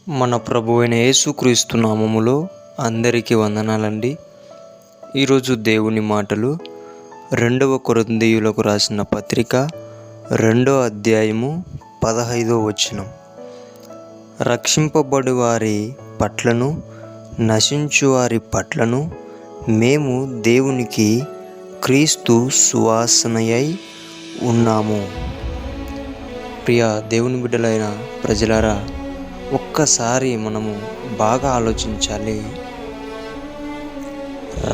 మన ప్రభువైన యేసుక్రీస్తు నామములో అందరికీ వందనాలండి. ఈరోజు దేవుని మాటలు 2వ కొరింథీయులకు రాసిన పత్రిక 2వ అధ్యాయము 15వ వచనం. రక్షింపబడు వారి పట్లను నశించు వారి పట్లను మేము దేవునికి క్రీస్తు సువాసనయై ఉన్నాము. ప్రియ దేవుని బిడ్డలైన ప్రజలారా, ఒక్కసారి మనము బాగా ఆలోచించాలి.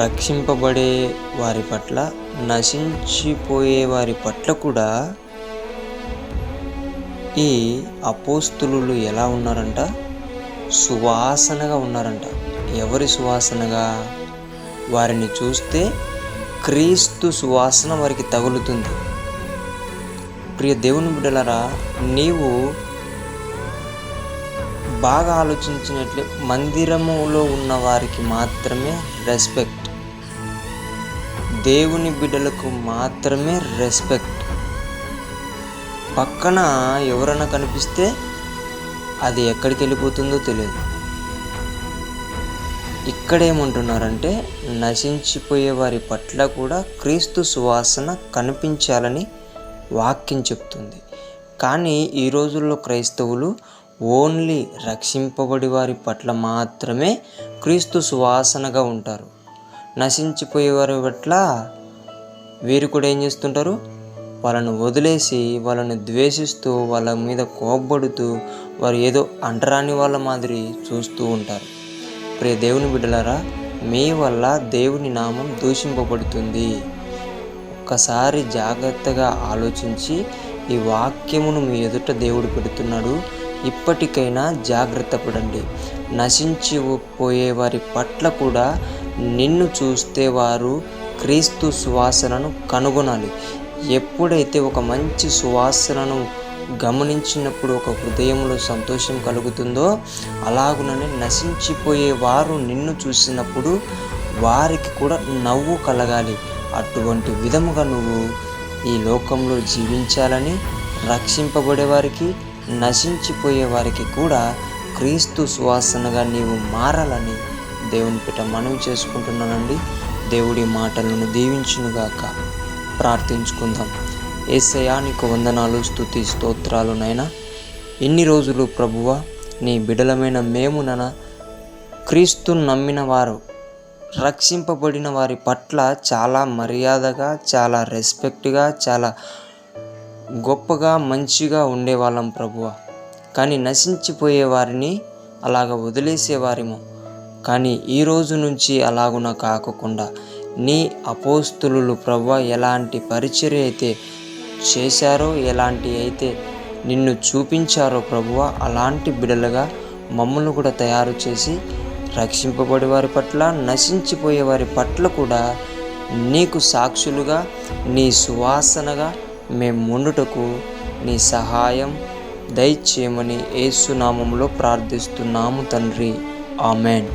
రక్షింపబడే వారి పట్ల, నశించిపోయే వారి పట్ల కూడా ఈ అపోస్తులు ఎలా ఉన్నారంట? సువాసనగా ఉన్నారంట. ఎవరి సువాసనగా? వారిని చూస్తే క్రీస్తు సువాసన వారికి తగులుతుంది. ప్రియ దేవుని బిడ్డలారా, నీవు బాగా ఆలోచించినట్లే మందిరములో ఉన్న వారికి మాత్రమే రెస్పెక్ట్, దేవుని బిడ్డలకు మాత్రమే రెస్పెక్ట్. పక్కన ఎవరైనా కనిపిస్తే అది ఎక్కడికి వెళ్ళిపోతుందో తెలియదు. ఇక్కడేమంటున్నారంటే, నశించిపోయే వారి పట్ల కూడా క్రీస్తు సువాసన కనిపించాలని వాక్యం చెప్తుంది. కానీ ఈ రోజుల్లో క్రైస్తవులు ఓన్లీ రక్షింపబడి వారి పట్ల మాత్రమే క్రీస్తు సువాసనగా ఉంటారు. నశించిపోయే వారి పట్ల వీరు కూడా ఏం చేస్తుంటారు? వాళ్ళను వదిలేసి, వాళ్ళని ద్వేషిస్తూ, వాళ్ళ మీద కోప్పడుతూ, వారు ఏదో అంటరాని వాళ్ళ మాదిరి చూస్తూ ఉంటారు. ప్రియ దేవుని బిడ్డలారా, మీ వల్ల దేవుని నామం దూషింపబడుతుంది. ఒక్కసారి జాగ్రత్తగా ఆలోచించి, ఈ వాక్యమును మీ ఎదుట దేవుడు పెడుతున్నాడు. ఇప్పటికైనా జాగ్రత్త పడండి. నశించిపోయే వారి పట్ల కూడా నిన్ను చూస్తే వారు క్రీస్తు సువాసనను కనుగొనాలి. ఎప్పుడైతే ఒక మంచి సువాసనను గమనించినప్పుడు ఒక హృదయంలో సంతోషం కలుగుతుందో, అలాగుననే నశించిపోయే వారు నిన్ను చూసినప్పుడు వారికి కూడా నవ్వు కలగాలి. అటువంటి విధముగా నువ్వు ఈ లోకంలో జీవించాలని, రక్షింపబడే వారికి, నశించిపోయే వారికి కూడా క్రీస్తు సువాసనగా నీవు మారాలని దేవుని పేట మనవి చేసుకుంటున్నానండి. దేవుడి మాటలను దీవించునుగాక. ప్రార్థించుకుందాం. యేసయ్యా, నీకు వందనాలు, స్తుతి, స్తోత్రాలు నైనా. ఇన్ని రోజులు ప్రభువా, నీ బిడలమైన మేము క్రీస్తును నమ్మిన వారు, రక్షింపబడిన వారి పట్ల చాలా మర్యాదగా, చాలా రెస్పెక్ట్గా, చాలా గొప్పగా, మంచిగా ఉండేవాళ్ళం ప్రభువా. కానీ నశించిపోయే వారిని అలాగ వదిలేసేవారేమో. కానీ ఈరోజు నుంచి అలాగున కాకుండా నీ అపోస్తులు ప్రభువా ఎలాంటి పరిచర్య అయితే చేశారో, ఎలాంటి అయితే నిన్ను చూపించారో ప్రభువా, అలాంటి బిడలుగా మమ్మల్ని కూడా తయారు చేసి, రక్షింపబడే వారి పట్ల, నశించిపోయే వారి పట్ల కూడా నీకు సాక్షులుగా, నీ సువాసనగా మేము ఉండుటకు నీ సహాయం దయచేయమని యేసు నామములో ప్రార్థిస్తున్నాము తండ్రి. ఆమెన్.